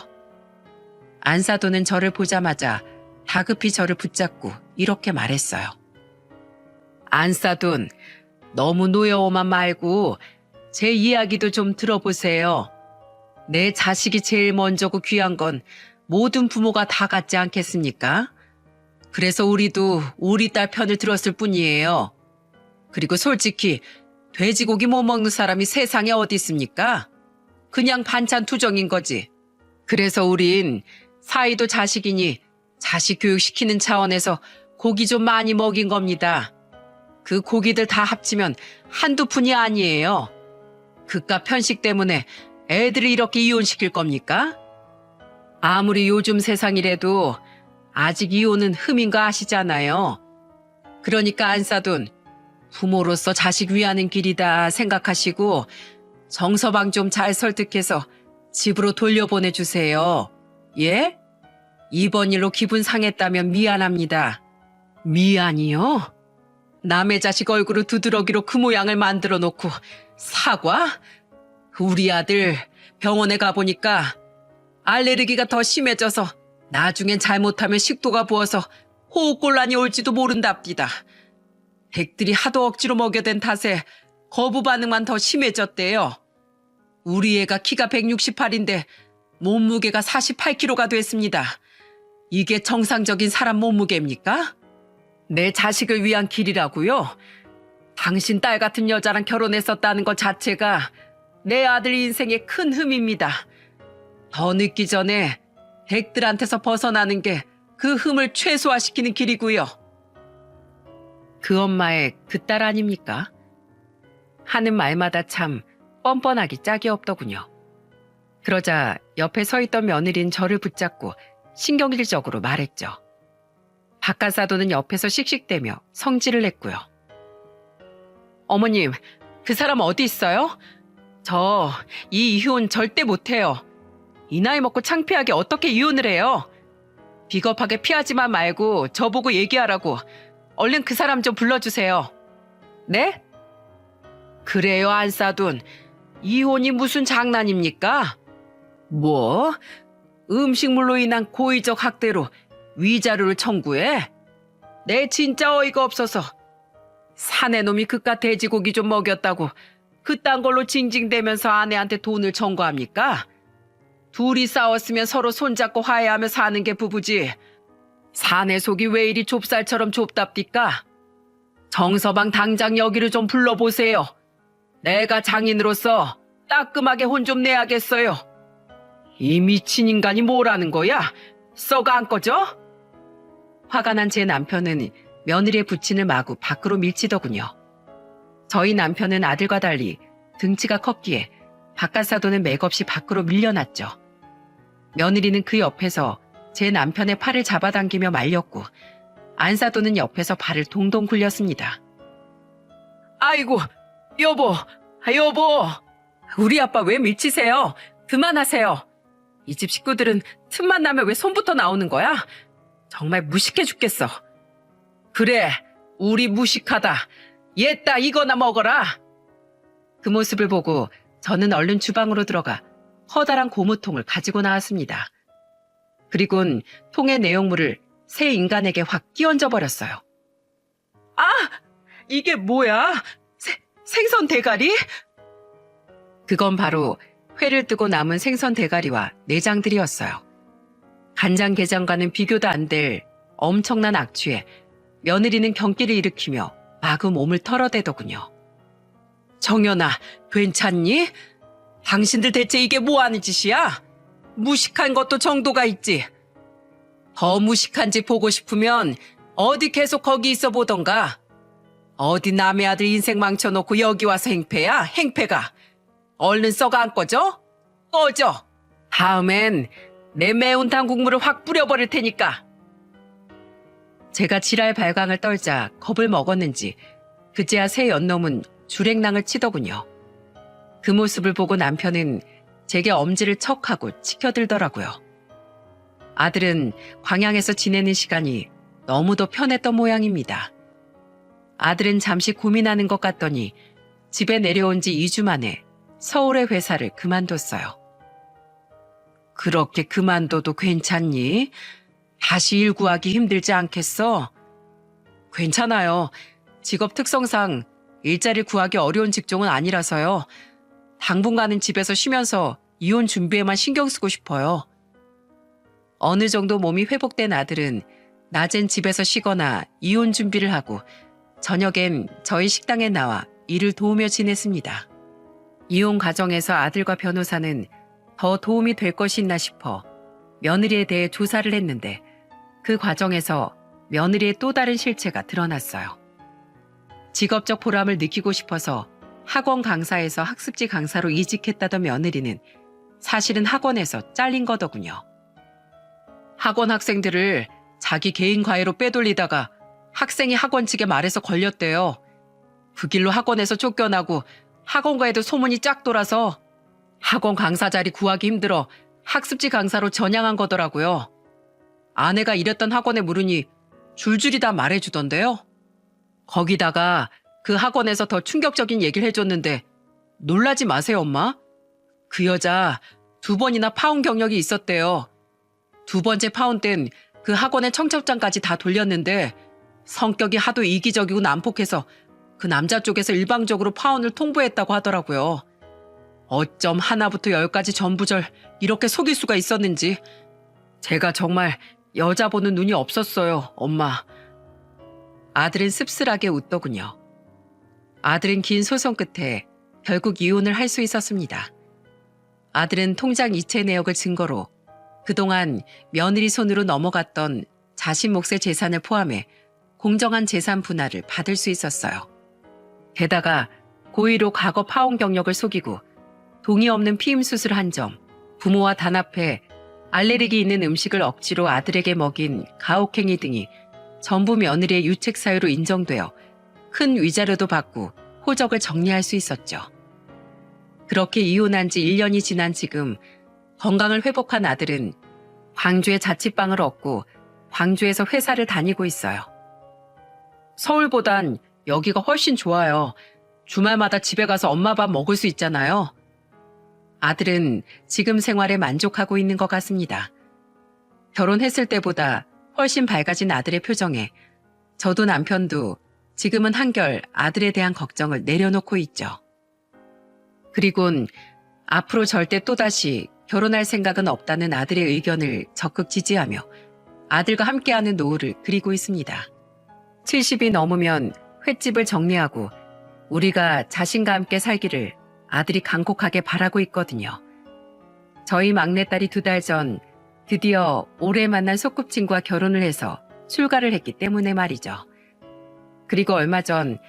안사돈은 저를 보자마자 다급히 저를 붙잡고 이렇게 말했어요. 안사돈, 너무 노여워만 말고 제 이야기도 좀 들어보세요. 내 자식이 제일 먼저고 귀한 건 모든 부모가 다 같지 않겠습니까? 그래서 우리도 우리 딸 편을 들었을 뿐이에요. 그리고 솔직히 돼지고기 못 먹는 사람이 세상에 어디 있습니까? 그냥 반찬 투정인 거지. 그래서 우린 사이도 자식이니 자식 교육시키는 차원에서 고기 좀 많이 먹인 겁니다. 그 고기들 다 합치면 한두 푼이 아니에요. 그깟 편식 때문에 애들을 이렇게 이혼시킬 겁니까? 아무리 요즘 세상이라도 아직 이혼은 흠인 거 아시잖아요. 그러니까 안사돈, 부모로서 자식 위하는 길이다 생각하시고 정서방 좀 잘 설득해서 집으로 돌려보내주세요. 예? 이번 일로 기분 상했다면 미안합니다. 미안이요? 남의 자식 얼굴을 두드러기로 그 모양을 만들어 놓고 사과? 우리 아들 병원에 가보니까 알레르기가 더 심해져서 나중엔 잘못하면 식도가 부어서 호흡곤란이 올지도 모른답디다. 댁들이 하도 억지로 먹여댄 탓에 거부 반응만 더 심해졌대요. 우리 애가 키가 168인데 몸무게가 48kg가 됐습니다. 이게 정상적인 사람 몸무게입니까? 내 자식을 위한 길이라고요? 당신 딸 같은 여자랑 결혼했었다는 것 자체가 내 아들 인생의 큰 흠입니다. 더 늦기 전에 댁들한테서 벗어나는 게 그 흠을 최소화시키는 길이고요. 그 엄마의 그 딸 아닙니까? 하는 말마다 참 뻔뻔하기 짝이 없더군요. 그러자 옆에 서 있던 며느리는 저를 붙잡고 신경질적으로 말했죠. 바깥사도는 옆에서 씩씩대며 성질을 냈고요. 어머님, 그 사람 어디 있어요? 저 이 이혼 절대 못해요. 이 나이 먹고 창피하게 어떻게 이혼을 해요? 비겁하게 피하지만 말고 저보고 얘기하라고. 얼른 그 사람 좀 불러주세요. 네? 그래요, 안사돈. 이혼이 무슨 장난입니까? 뭐? 음식물로 인한 고의적 학대로 위자료를 청구해? 내 진짜 어이가 없어서. 사내 놈이 그깟 돼지고기 좀 먹였다고 그딴 걸로 징징대면서 아내한테 돈을 청구합니까? 둘이 싸웠으면 서로 손잡고 화해하며 사는 게 부부지. 사내 속이 왜 이리 좁쌀처럼 좁답디까? 정서방 당장 여기를 좀 불러보세요. 내가 장인으로서 따끔하게 혼 좀 내야겠어요. 이 미친 인간이 뭐라는 거야? 썩어 안 꺼져? 화가 난 제 남편은 며느리의 부친을 마구 밖으로 밀치더군요. 저희 남편은 아들과 달리 등치가 컸기에 바깥사돈은 맥없이 밖으로 밀려났죠. 며느리는 그 옆에서 제 남편의 팔을 잡아당기며 말렸고 안사돈은 옆에서 발을 동동 굴렸습니다. 아이고, 여보, 우리 아빠 왜 밀치세요? 그만하세요. 이 집 식구들은 틈만 나면 왜 손부터 나오는 거야? 정말 무식해 죽겠어. 그래, 우리 무식하다. 얘따 이거나 먹어라. 그 모습을 보고 저는 얼른 주방으로 들어가 커다란 고무통을 가지고 나왔습니다. 그리곤 통의 내용물을 새 인간에게 확 끼얹어 버렸어요. 아! 이게 뭐야? 생선 대가리? 그건 바로 회를 뜨고 남은 생선 대가리와 내장들이었어요. 간장게장과는 비교도 안 될 엄청난 악취에 며느리는 경기를 일으키며 마구 몸을 털어대더군요. 정연아, 괜찮니? 당신들 대체 이게 뭐하는 짓이야? 무식한 것도 정도가 있지. 더 무식한지 보고 싶으면 어디 계속 거기 있어 보던가. 어디 남의 아들 인생 망쳐놓고 여기 와서 행패야? 행패가. 얼른 썩어 안 꺼져? 꺼져. 다음엔 내 매운탕 국물을 확 뿌려버릴 테니까. 제가 지랄 발광을 떨자 겁을 먹었는지 그제야 새 연놈은 주랭랑을 치더군요. 그 모습을 보고 남편은 제게 엄지를 척하고 치켜들더라고요. 아들은 광양에서 지내는 시간이 너무도 편했던 모양입니다. 아들은 잠시 고민하는 것 같더니 집에 내려온 지 2주 만에 서울의 회사를 그만뒀어요. 그렇게 그만둬도 괜찮니? 다시 일 구하기 힘들지 않겠어? 괜찮아요. 직업 특성상 일자리 구하기 어려운 직종은 아니라서요. 당분간은 집에서 쉬면서 이혼 준비에만 신경 쓰고 싶어요. 어느 정도 몸이 회복된 아들은 낮엔 집에서 쉬거나 이혼 준비를 하고 저녁엔 저희 식당에 나와 일을 도우며 지냈습니다. 이혼 과정에서 아들과 변호사는 더 도움이 될 것이 있나 싶어 며느리에 대해 조사를 했는데 그 과정에서 며느리의 또 다른 실체가 드러났어요. 직업적 보람을 느끼고 싶어서 학원 강사에서 학습지 강사로 이직했다던 며느리는 사실은 학원에서 잘린 거더군요. 학원 학생들을 자기 개인 과외로 빼돌리다가 학생이 학원 측에 말해서 걸렸대요. 그 길로 학원에서 쫓겨나고 학원가에도 소문이 쫙 돌아서 학원 강사 자리 구하기 힘들어 학습지 강사로 전향한 거더라고요. 아내가 일했던 학원에 물으니 줄줄이 다 말해주던데요. 거기다가 그 학원에서 더 충격적인 얘기를 해줬는데 놀라지 마세요, 엄마. 그 여자 2번이나 파혼 경력이 있었대요. 2번째 파혼 땐 그 학원의 청첩장까지 다 돌렸는데 성격이 하도 이기적이고 난폭해서 그 남자 쪽에서 일방적으로 파혼을 통보했다고 하더라고요. 어쩜 하나부터 10까지 전부절 이렇게 속일 수가 있었는지. 제가 정말 여자 보는 눈이 없었어요, 엄마. 아들은 씁쓸하게 웃더군요. 아들은 긴 소송 끝에 결국 이혼을 할 수 있었습니다. 아들은 통장 이체 내역을 증거로 그동안 며느리 손으로 넘어갔던 자신 몫의 재산을 포함해 공정한 재산 분할을 받을 수 있었어요. 게다가 고의로 과거 파혼 경력을 속이고 동의 없는 피임 수술을 한 점, 부모와 단합해 알레르기 있는 음식을 억지로 아들에게 먹인 가혹행위 등이 전부 며느리의 유책 사유로 인정되어 큰 위자료도 받고 호적을 정리할 수 있었죠. 그렇게 이혼한 지 1년이 지난 지금 건강을 회복한 아들은 광주에 자취방을 얻고 광주에서 회사를 다니고 있어요. 서울보단 여기가 훨씬 좋아요. 주말마다 집에 가서 엄마 밥 먹을 수 있잖아요. 아들은 지금 생활에 만족하고 있는 것 같습니다. 결혼했을 때보다 훨씬 밝아진 아들의 표정에 저도 남편도 지금은 한결 아들에 대한 걱정을 내려놓고 있죠. 그리곤 앞으로 절대 또다시 결혼할 생각은 없다는 아들의 의견을 적극 지지하며 아들과 함께하는 노후를 그리고 있습니다. 70이 넘으면 횟집을 정리하고 우리가 자신과 함께 살기를 아들이 간곡하게 바라고 있거든요. 저희 막내딸이 2달 전 드디어 올해 만난 소꿉친구와 결혼을 해서 출가를 했기 때문에 말이죠. 그리고 얼마 전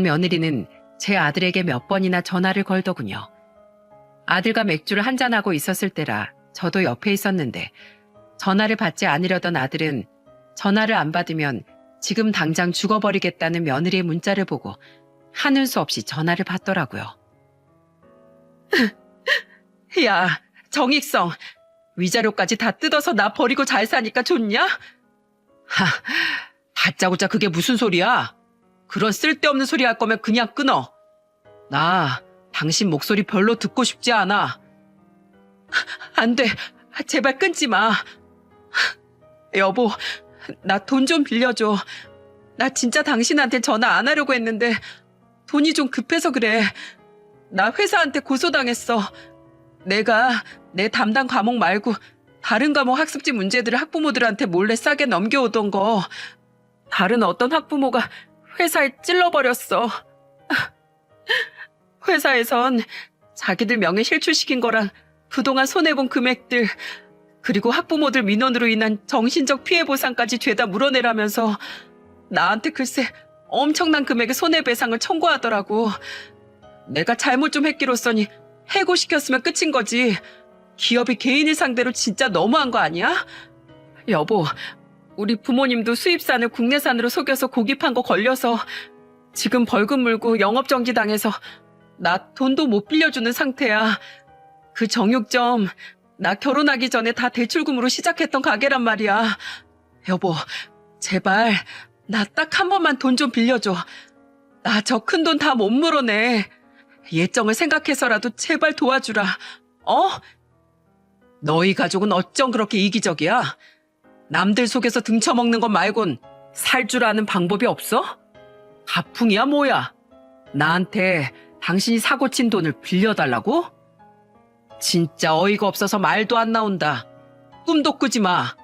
며느리는 제 아들에게 몇 번이나 전화를 걸더군요. 아들과 맥주를 한잔하고 있었을 때라 저도 옆에 있었는데 전화를 받지 않으려던 아들은 전화를 안 받으면 지금 당장 죽어버리겠다는 며느리의 문자를 보고 하는 수 없이 전화를 받더라고요. 야, 정익성, 위자료까지 다 뜯어서 나 버리고 잘 사니까 좋냐? 다짜고짜 그게 무슨 소리야? 그런 쓸데없는 소리 할 거면 그냥 끊어. 나 당신 목소리 별로 듣고 싶지 않아. 안 돼. 제발 끊지 마. 여보, 나 돈 좀 빌려줘. 나 진짜 당신한테 전화 안 하려고 했는데 돈이 좀 급해서 그래. 나 회사한테 고소당했어. 내가 내 담당 과목 말고 다른 과목 학습지 문제들을 학부모들한테 몰래 싸게 넘겨오던 거 다른 어떤 학부모가 회사에 찔러버렸어. 회사에선 자기들 명예 실추시킨 거랑 그동안 손해본 금액들 그리고 학부모들 민원으로 인한 정신적 피해 보상까지 죄다 물어내라면서 나한테 글쎄 엄청난 금액의 손해배상을 청구하더라고. 내가 잘못 좀 했기로써니 해고시켰으면 끝인 거지. 기업이 개인을 상대로 진짜 너무한 거 아니야? 여보, 우리 부모님도 수입산을 국내산으로 속여서 고기 판 거 걸려서 지금 벌금 물고 영업정지 당해서 나 돈도 못 빌려주는 상태야. 그 정육점 나 결혼하기 전에 다 대출금으로 시작했던 가게란 말이야. 여보, 제발 나 딱 한 번만 돈 좀 빌려줘. 나 저 큰 돈 다 못 물어내. 예정을 생각해서라도 제발 도와주라. 어? 너희 가족은 어쩜 그렇게 이기적이야? 남들 속에서 등쳐먹는 것 말곤 살 줄 아는 방법이 없어? 가풍이야 뭐야? 나한테 당신이 사고 친 돈을 빌려달라고? 진짜 어이가 없어서 말도 안 나온다. 꿈도 꾸지 마.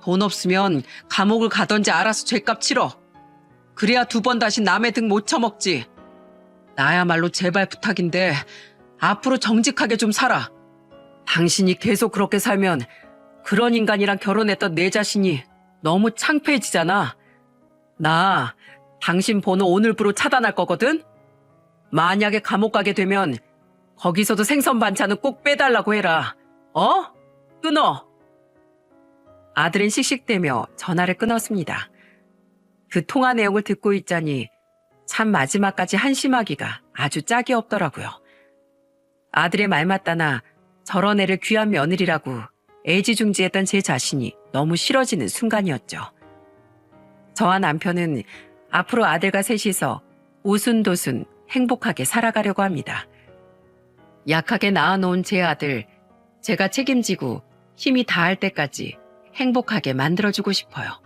돈 없으면 감옥을 가던지 알아서 죗값 치러. 그래야 두 번 다시 남의 등 못 쳐먹지. 나야말로 제발 부탁인데 앞으로 정직하게 좀 살아. 당신이 계속 그렇게 살면 그런 인간이랑 결혼했던 내 자신이 너무 창피해지잖아. 나 당신 번호 오늘부로 차단할 거거든? 만약에 감옥 가게 되면 거기서도 생선 반찬은 꼭 빼달라고 해라. 어? 끊어. 아들은 씩씩대며 전화를 끊었습니다. 그 통화 내용을 듣고 있자니 참 마지막까지 한심하기가 아주 짝이 없더라고요. 아들의 말 맞다나 저런 애를 귀한 며느리라고 애지중지했던 제 자신이 너무 싫어지는 순간이었죠. 저와 남편은 앞으로 아들과 셋이서 오순도순 행복하게 살아가려고 합니다. 약하게 낳아놓은 제 아들, 제가 책임지고 힘이 다할 때까지 행복하게 만들어주고 싶어요.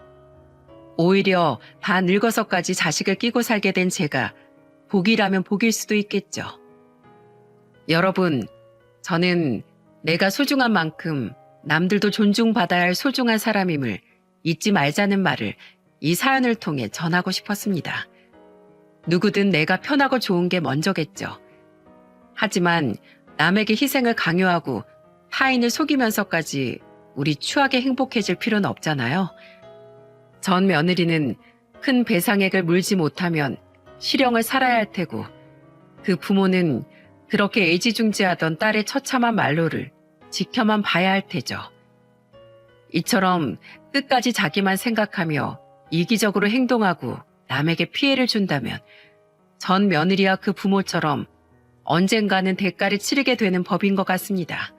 오히려 다 늙어서까지 자식을 끼고 살게 된 제가 복이라면 복일 수도 있겠죠. 여러분, 저는 내가 소중한 만큼 남들도 존중받아야 할 소중한 사람임을 잊지 말자는 말을 이 사연을 통해 전하고 싶었습니다. 누구든 내가 편하고 좋은 게 먼저겠죠. 하지만 남에게 희생을 강요하고 타인을 속이면서까지 우리 추하게 행복해질 필요는 없잖아요. 전 며느리는 큰 배상액을 물지 못하면 실형을 살아야 할 테고 그 부모는 그렇게 애지중지하던 딸의 처참한 말로를 지켜만 봐야 할 테죠. 이처럼 끝까지 자기만 생각하며 이기적으로 행동하고 남에게 피해를 준다면 전 며느리와 그 부모처럼 언젠가는 대가를 치르게 되는 법인 것 같습니다.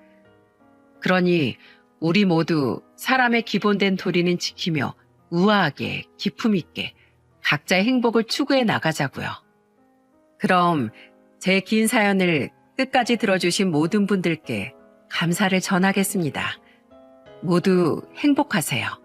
그러니 우리 모두 사람의 기본된 도리는 지키며 우아하게 기품 있게 각자의 행복을 추구해 나가자고요. 그럼 제 긴 사연을 끝까지 들어주신 모든 분들께 감사를 전하겠습니다. 모두 행복하세요.